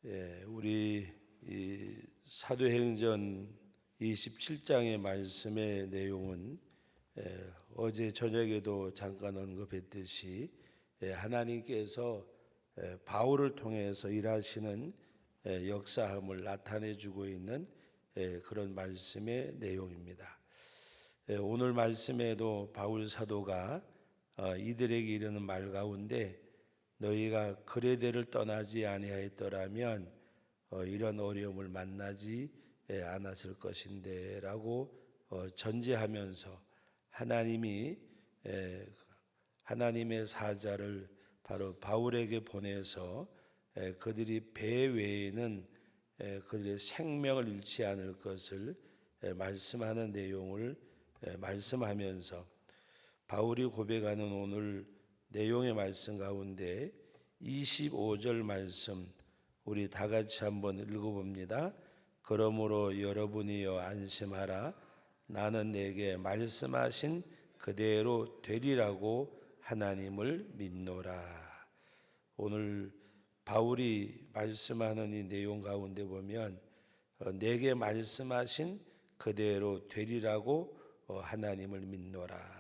우리 이 사도행전 27장의 말씀의 내용은 어제 저녁에도 잠깐 언급했듯이 하나님께서 바울을 통해서 일하시는 역사함을 나타내주고 있는 그런 말씀의 내용입니다. 오늘 말씀에도 바울 사도가 이들에게 이르는 말 가운데 너희가 그레데를 떠나지 아니하였더라면 이런 어려움을 만나지 않았을 것인데 라고 전제하면서 하나님이 하나님의 사자를 바로 바울에게 보내서 그들이 배 외에는 그들의 생명을 잃지 않을 것을 말씀하는 내용을 말씀하면서 바울이 고백하는 오늘 내용의 말씀 가운데 25절 말씀 우리 다 같이 한번 읽어봅니다. 그러므로 여러분이여 안심하라. 나는 내게 말씀하신 그대로 되리라고 하나님을 믿노라. 오늘 바울이 말씀하는 이 내용 가운데 보면 내게 말씀하신 그대로 되리라고 하나님을 믿노라.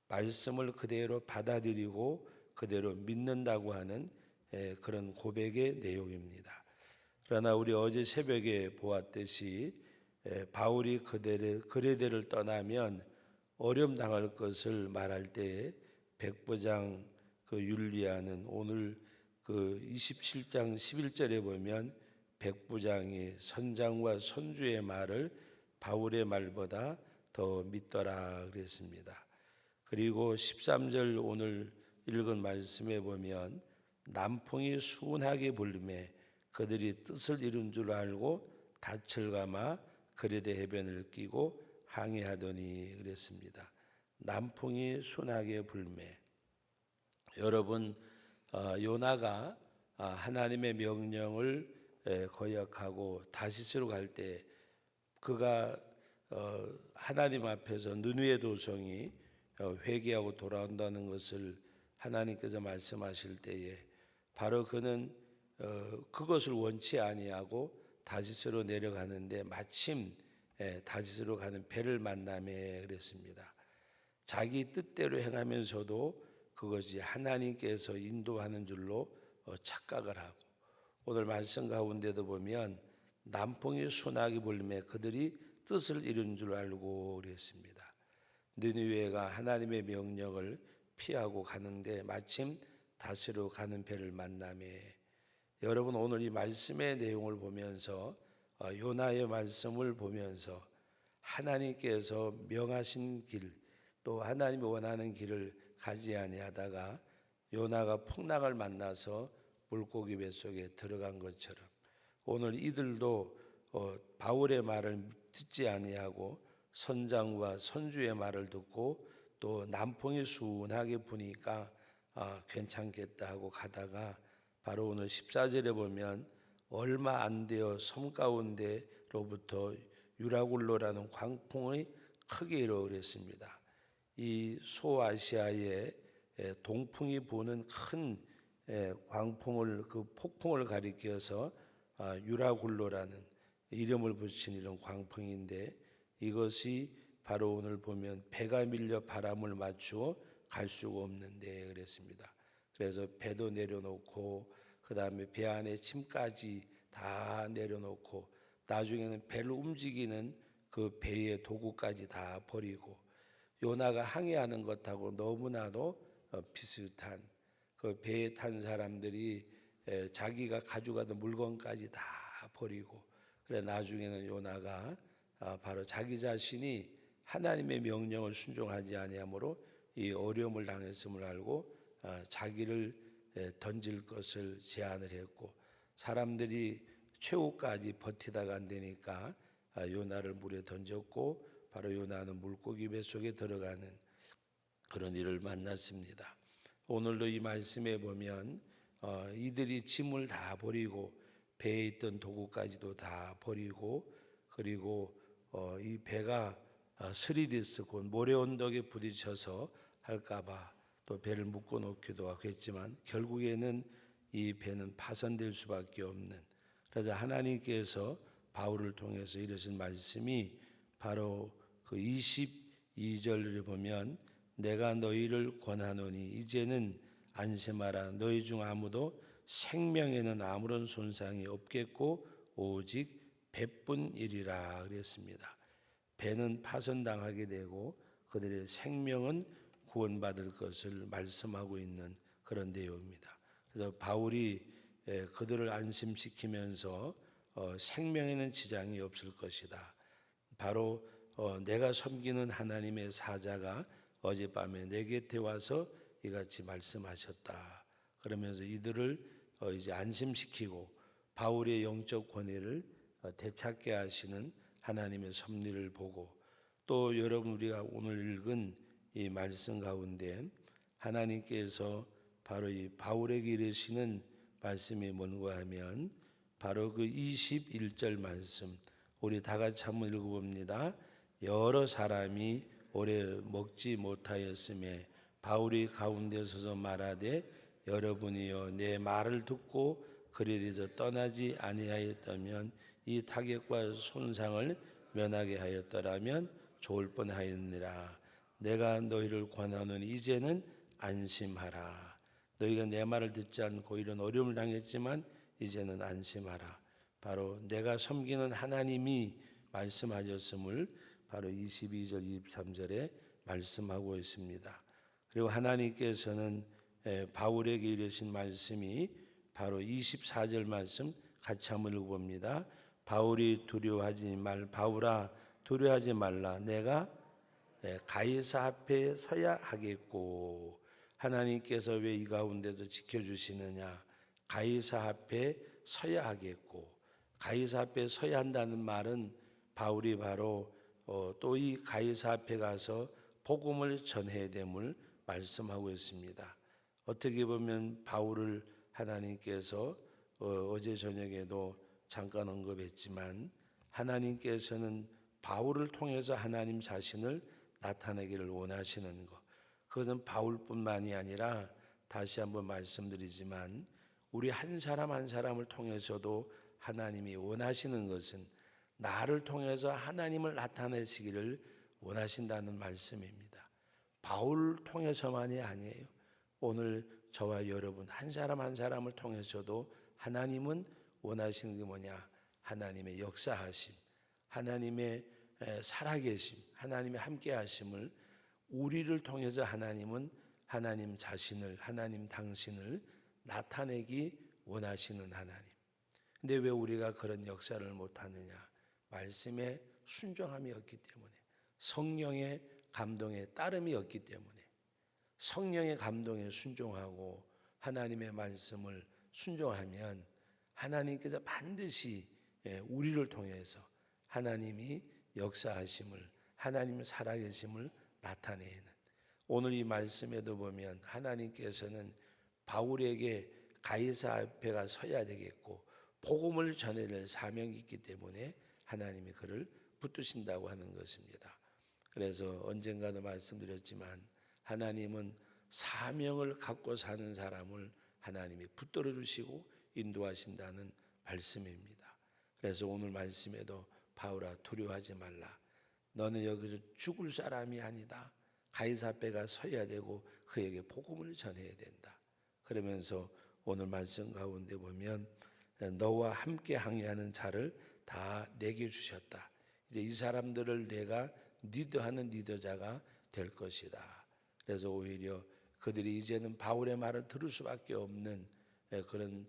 말씀을 그대로 받아들이고 그대로 믿는다고 하는 그런 고백의 내용입니다. 그러나 우리 어제 새벽에 보았듯이 바울이 그레데를 떠나면 어려움 당할 것을 말할 때 백부장 율리아는 오늘 27장 11절에 보면 백부장이 선장과 선주의 말을 바울의 말보다 더 믿더라 그랬습니다. 그리고 13절 오늘 읽은 말씀에 보면 남풍이 순하게 불매 그들이 뜻을 이룬 줄 알고 닻을 감아 그레데 해변을 끼고 항해하더니 그랬습니다. 남풍이 순하게 불매. 여러분 요나가 하나님의 명령을 거역하고 다시스로 갈 때 그가 하나님 앞에서 느느웨 도성이 회개하고 돌아온다는 것을 하나님께서 말씀하실 때에 바로 그는 그것을 원치 아니하고 다시스로 내려가는데 마침 다시스로 가는 배를 만나매 그랬습니다. 자기 뜻대로 행하면서도 그것이 하나님께서 인도하는 줄로 착각을 하고 오늘 말씀 가운데도 보면 남풍이 순하게 불매 그들이 뜻을 이룬 줄 알고 그랬습니다. 느느웨가 하나님의 명령을 피하고 가는데 마침 다시로 가는 배를 만나매 여러분 오늘 이 말씀의 내용을 보면서 요나의 말씀을 보면서 하나님께서 명하신 길 또 하나님이 원하는 길을 가지 아니하다가 요나가 풍랑을 만나서 물고기 뱃속에 들어간 것처럼 오늘 이들도 바울의 말을 듣지 아니하고 선장과 선주의 말을 듣고 또 남풍이 순하게 부니까 괜찮겠다 하고 가다가 바로 오늘 14절에 보면 얼마 안 되어 섬 가운데로부터 유라굴로라는 광풍이 크게 일어 그랬습니다. 이 소아시아의 동풍이 부는 큰 광풍을 그 폭풍을 가리켜서 유라굴로라는 이름을 붙인 이런 광풍인데 이것이 바로 오늘 보면 배가 밀려 바람을 맞추어 갈 수가 없는데 그랬습니다. 그래서 배도 내려놓고 그 다음에 배 안에 짐까지 다 내려놓고 나중에는 배를 움직이는 그 배의 도구까지 다 버리고 요나가 항해하는 것하고 너무나도 비슷한 그 배에 탄 사람들이 자기가 가져가던 물건까지 다 버리고 그래 나중에는 요나가 바로 자기 자신이 하나님의 명령을 순종하지 아니하므로 이 어려움을 당했음을 알고 자기를 던질 것을 제안을 했고 사람들이 최후까지 버티다가 안 되니까 요나를 물에 던졌고 바로 요나는 물고기 뱃속에 들어가는 그런 일을 만났습니다. 오늘도 이 말씀에 보면 이들이 짐을 다 버리고 배에 있던 도구까지도 다 버리고 그리고 이 배가 스리디스 곧 모래 언덕에 부딪혀서 할까봐 또 배를 묶어 놓기도 하고 했지만 결국에는 이 배는 파손될 수밖에 없는 그래서 하나님께서 바울을 통해서 이러신 말씀이 바로 그 22절을 보면 내가 너희를 권하노니 이제는 안심하라. 너희 중 아무도 생명에는 아무런 손상이 없겠고 오직 배뿐이리라 그랬습니다. 배는 파손당하게 되고 그들의 생명은 구원받을 것을 말씀하고 있는 그런 내용입니다. 그래서 바울이 그들을 안심시키면서 생명에는 지장이 없을 것이다. 바로 내가 섬기는 하나님의 사자가 어젯밤에 내 곁에 와서 이같이 말씀하셨다. 그러면서 이들을 이제 안심시키고 바울의 영적 권위를 되찾게 하시는 하나님의 섭리를 보고 또 여러분 우리가 오늘 읽은 이 말씀 가운데 하나님께서 바로 이 바울에게 이르시는 말씀이 뭔가 하면 바로 그 21절 말씀 우리 다 같이 한번 읽어봅니다. 여러 사람이 오래 먹지 못하였음에 바울이 가운데 서서 말하되 여러분이여 내 말을 듣고 그리 대저 떠나지 아니하였다면 이 타격과 손상을 면하게 하였더라면 좋을 뻔하였느니라. 내가 너희를 권하노니 이제는 안심하라. 너희가 내 말을 듣지 않고 이런 어려움을 당했지만 이제는 안심하라. 바로 내가 섬기는 하나님이 말씀하셨음을 바로 22절 23절에 말씀하고 있습니다. 그리고 하나님께서는 바울에게 이르신 말씀이 바로 24절 말씀 같이 한번 읽어봅니다. 바울이 바울아 두려워하지 말라. 내가 가이사 앞에 서야 하겠고. 하나님께서 왜 이 가운데서 지켜주시느냐. 가이사 앞에 서야 하겠고. 가이사 앞에 서야 한다는 말은 바울이 바로 또 이 가이사 앞에 가서 복음을 전해야 됨을 말씀하고 있습니다. 어떻게 보면 바울을 하나님께서 어제 저녁에도 잠깐 언급했지만 하나님께서는 바울을 통해서 하나님 자신을 나타내기를 원하시는 것. 그것은 바울뿐만이 아니라 다시 한번 말씀드리지만 우리 한 사람 한 사람을 통해서도 하나님이 원하시는 것은 나를 통해서 하나님을 나타내시기를 원하신다는 말씀입니다. 바울을 통해서만이 아니에요. 오늘 저와 여러분 한 사람 한 사람을 통해서도 하나님은 원하시는 게 뭐냐? 하나님의 역사하심, 하나님의 살아계심, 하나님의 함께하심을 우리를 통해서 하나님은 하나님 자신을, 하나님 당신을 나타내기 원하시는 하나님. 근데 왜 우리가 그런 역사를 못하느냐? 말씀에 순종함이 없기 때문에, 성령의 감동에 따름이 없기 때문에, 성령의 감동에 순종하고 하나님의 말씀을 순종하면 하나님께서 반드시 우리를 통해서 하나님이 역사하심을, 하나님의 살아계심을 나타내는, 오늘 이 말씀에도 보면 하나님께서는 바울에게 가이사 앞에가 서야 되겠고 복음을 전해야 될 사명이 있기 때문에 하나님이 그를 붙드신다고 하는 것입니다. 그래서 언젠가도 말씀드렸지만 하나님은 사명을 갖고 사는 사람을 하나님이 붙들어 주시고 인도하신다는 말씀입니다. 그래서 오늘 말씀에도 바울아 두려워하지 말라. 너는 여기서 죽을 사람이 아니다. 가이사 앞에가 서야 되고 그에게 복음을 전해야 된다. 그러면서 오늘 말씀 가운데 보면 너와 함께 항해하는 자를 다 내게 주셨다. 이제 이 사람들을 내가 리더하는 리더자가 될 것이다. 그래서 오히려 그들이 이제는 바울의 말을 들을 수밖에 없는 그런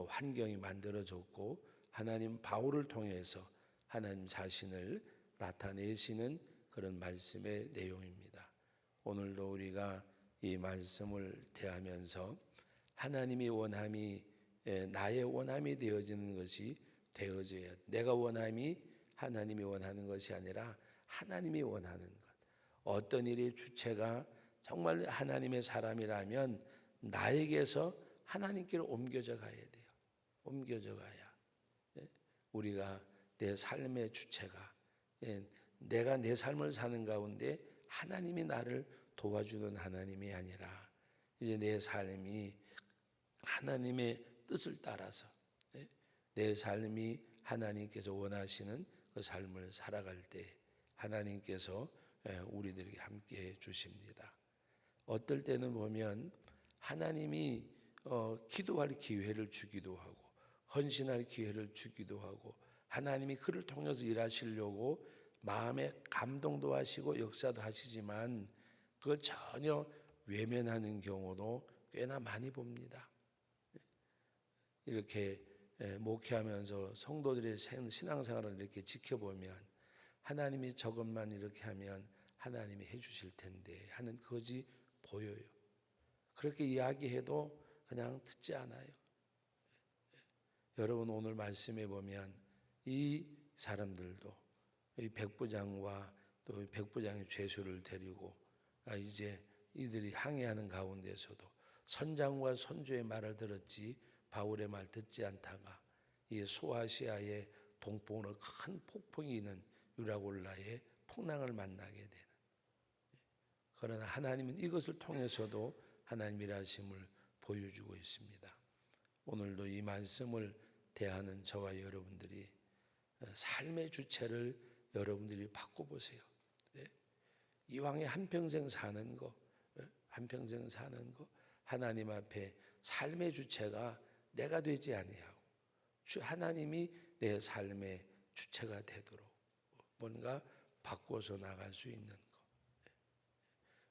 환경이 만들어졌고 하나님 바울을 통해서 하나님 자신을 나타내시는 그런 말씀의 내용입니다. 오늘도 우리가 이 말씀을 대하면서 하나님의 원함이 나의 원함이 되어지는 것이 되어져야 돼. 내가 원함이 하나님이 원하는 것이 아니라 하나님이 원하는 것. 어떤 일의 주체가 정말 하나님의 사람이라면 나에게서 하나님께로 옮겨져 가야 돼요. 옮겨져 가야 우리가 내 삶의 주체가 내가 내 삶을 사는 가운데 하나님이 나를 도와주는 하나님이 아니라 이제 내 삶이 하나님의 뜻을 따라서 내 삶이 하나님께서 원하시는 그 삶을 살아갈 때 하나님께서 우리들에게 함께 해 주십니다. 어떨 때는 보면 하나님이 기도할 기회를 주기도 하고 헌신할 기회를 주기도 하고 하나님이 그를 통해서 일하시려고 마음에 감동도 하시고 역사도 하시지만 그걸 전혀 외면하는 경우도 꽤나 많이 봅니다. 이렇게 목회하면서 성도들의 신앙생활을 이렇게 지켜보면 하나님이 저것만 이렇게 하면 하나님이 해주실 텐데 하는 것이 보여요. 그렇게 이야기해도 그냥 듣지 않아요. 여러분 오늘 말씀해 보면 이 사람들도 이 백부장과 또 백부장의 죄수를 데리고 이제 이들이 항해하는 가운데서도 선장과 선주의 말을 들었지 바울의 말 듣지 않다가 이 소아시아의 동풍으로 큰 폭풍이 있는 유라굴라의 풍랑을 만나게 되는. 그러나 하나님은 이것을 통해서도 하나님 일하심을 보여주고 있습니다. 오늘도 이 말씀을 대하는 저와 여러분들이 삶의 주체를 여러분들이 바꿔보세요. 이왕에 한평생 사는 거, 한평생 사는 거 하나님 앞에 삶의 주체가 내가 되지 아니하고 하나님이 내 삶의 주체가 되도록 뭔가 바꿔서 나갈 수 있는 것.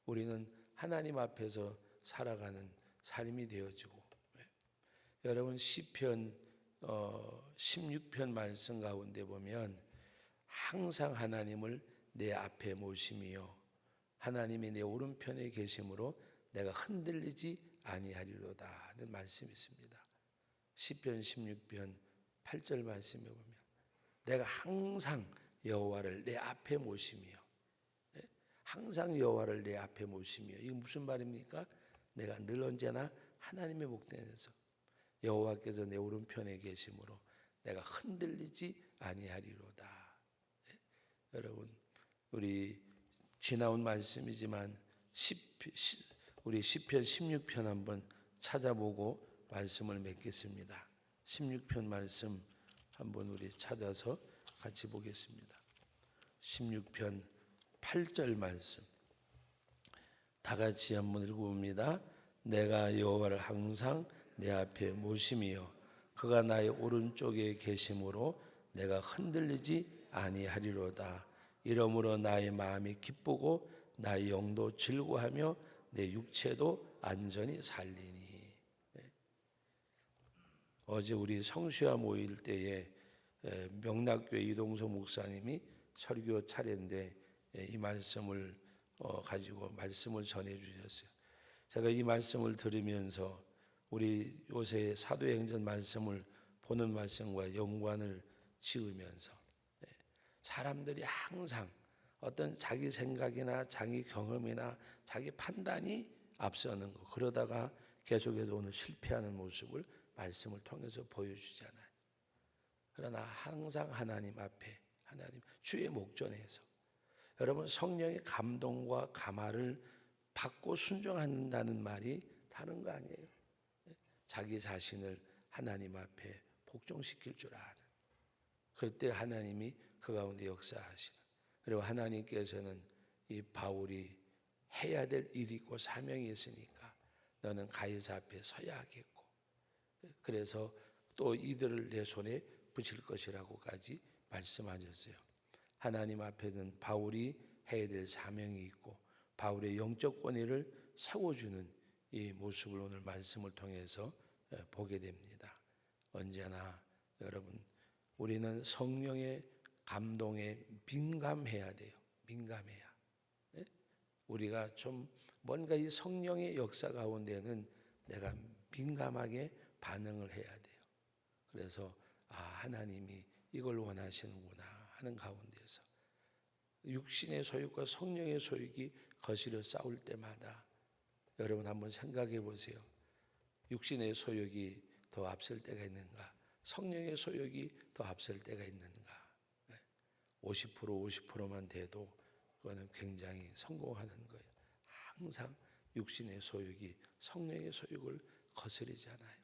우리는 하나님 앞에서 살아가는 삶이 되어지고 여러분 시편 16편 말씀 가운데 보면 항상 하나님을 내 앞에 모시며 하나님이 내 오른편에 계심으로 내가 흔들리지 아니하리로다 하는 말씀이 있습니다. 시편 16편 8절 말씀에 보면 내가 항상 여호와를 내 앞에 모시며 항상 여호와를 내 앞에 모시며 이게 무슨 말입니까? 내가 늘 언제나 하나님의 목전에서 여호와께서 내 오른편에 계심으로 내가 흔들리지 아니하리로다. 여러분 우리 지나온 말씀이지만 우리 시편 16편 한번 찾아보고 말씀을 맺겠습니다. 16편 말씀 한번 우리 찾아서 같이 보겠습니다. 16편 8절 말씀 다 같이 한번 읽어봅니다. 내가 여호와를 항상 내 앞에 모시며 그가 나의 오른쪽에 계심으로 내가 흔들리지 아니하리로다. 이러므로 나의 마음이 기쁘고 나의 영도 즐거워하며 내 육체도 안전히 살리니. 어제 우리 성수야 모일 때에 명락교회 이동서 목사님이 설교 차례인데 이 말씀을 가지고 말씀을 전해 주셨어요. 제가 이 말씀을 들으면서 우리 요새 사도행전 말씀을 보는 말씀과 연관을 지으면서 사람들이 항상 어떤 자기 생각이나 자기 경험이나 자기 판단이 앞서는 거 그러다가 계속해서 오늘 실패하는 모습을 말씀을 통해서 보여주잖아요. 그러나 항상 하나님 앞에 하나님 주의 목전에서 여러분 성령의 감동과 감화를 받고 순종한다는 말이 다른 거 아니에요. 자기 자신을 하나님 앞에 복종시킬 줄 아는 그때 하나님이 그 가운데 역사하시는 그리고 하나님께서는 이 바울이 해야 될 일이 있고 사명이 있으니까 너는 가이사 앞에 서야 하겠고 그래서 또 이들을 내 손에 붙일 것이라고까지 말씀하셨어요. 하나님 앞에는 바울이 해야 될 사명이 있고 바울의 영적 권위를 세워주는 이 모습을 오늘 말씀을 통해서 보게 됩니다. 언제나 여러분 우리는 성령의 감동에 민감해야 돼요. 민감해야. 우리가 좀 뭔가 이 성령의 역사 가운데는 내가 민감하게 반응을 해야 돼요. 그래서 하나님이 이걸 원하시는구나 하는 가운데서 육신의 소욕과 성령의 소욕이 거실려 싸울 때마다 여러분 한번 생각해 보세요. 육신의 소욕이 더 앞설 때가 있는가? 성령의 소욕이 더 앞설 때가 있는가? 50% 50%만 돼도 그거는 굉장히 성공하는 거예요. 항상 육신의 소욕이 성령의 소욕을 거스르잖아요.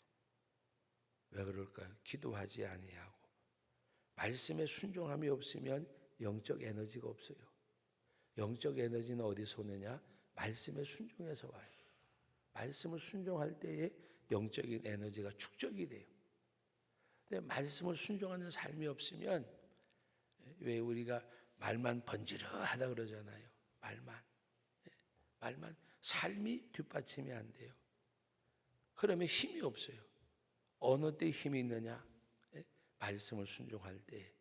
왜 그럴까요? 기도하지 아니하고 말씀에 순종함이 없으면 영적 에너지가 없어요. 영적 에너지는 어디서 오느냐? 말씀에 순종해서 와요. 말씀을 순종할 때에 영적인 에너지가 축적이 돼요. 근데 말씀을 순종하는 삶이 없으면, 왜 우리가 말만 번지르하다 그러잖아요. 말만 삶이 뒷받침이 안 돼요. 그러면 힘이 없어요. 어느 때 힘이 있느냐? 말씀을 순종할 때.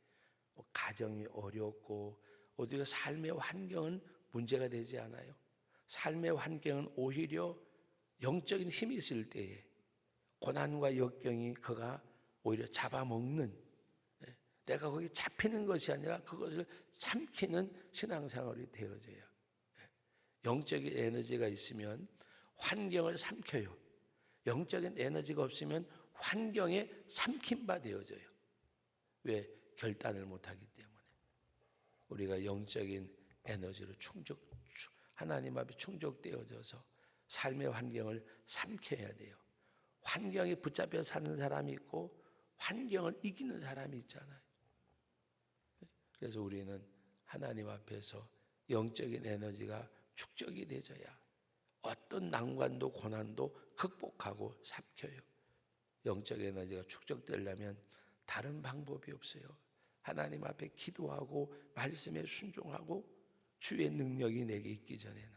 가정이 어렵고 어디가 삶의 환경은 문제가 되지 않아요. 삶의 환경은 오히려 영적인 힘이 있을 때에 고난과 역경이 그가 오히려 잡아먹는, 내가 거기 잡히는 것이 아니라 그것을 삼키는 신앙생활이 되어져요. 영적인 에너지가 있으면 환경을 삼켜요. 영적인 에너지가 없으면 환경에 삼킨 바 되어져요. 왜? 결단을 못하기 때문에. 우리가 영적인 에너지로 하나님 앞에 충족되어져서 삶의 환경을 삼켜야 돼요. 환경에 붙잡혀 사는 사람이 있고 환경을 이기는 사람이 있잖아요. 그래서 우리는 하나님 앞에서 영적인 에너지가 축적이 되어야 어떤 난관도 고난도 극복하고 삼켜요. 영적 에너지가 축적되려면 다른 방법이 없어요. 하나님 앞에 기도하고 말씀에 순종하고 주의 능력이 내게 있기 전에는,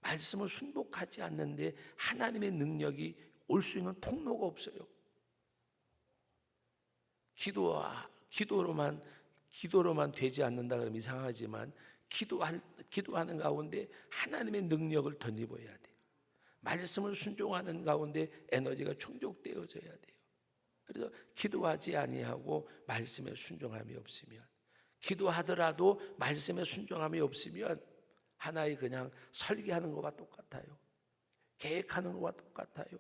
말씀을 순복하지 않는데 하나님의 능력이 올 수 있는 통로가 없어요. 기도로만 되지 않는다 그러면 이상하지만 기도하는 가운데 하나님의 능력을 덧입어야 돼요. 말씀을 순종하는 가운데 에너지가 충족되어져야 돼요. 그래서 기도하지 아니하고 말씀에 순종함이 없으면, 기도하더라도 말씀에 순종함이 없으면 하나의 그냥 설계하는 것과 똑같아요. 계획하는 것과 똑같아요.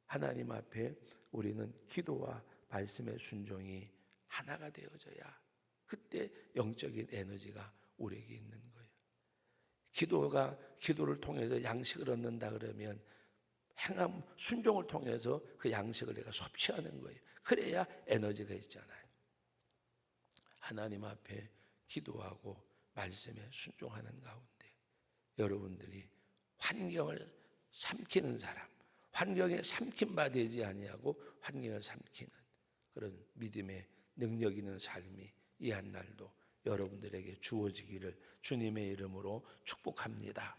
하나님 앞에 우리는 기도와 말씀의 순종이 하나가 되어져야 그때 영적인 에너지가 우리에게 있는 거예요. 기도를 통해서 양식을 얻는다 그러면 순종을 통해서 그 양식을 내가 섭취하는 거예요. 그래야 에너지가 있잖아요. 하나님 앞에 기도하고 말씀에 순종하는 가운데 여러분들이 환경을 삼키는 사람, 환경에 삼킨 바 되지 아니하고 환경을 삼키는 그런 믿음의 능력 있는 삶이 이 한날도 여러분들에게 주어지기를 주님의 이름으로 축복합니다.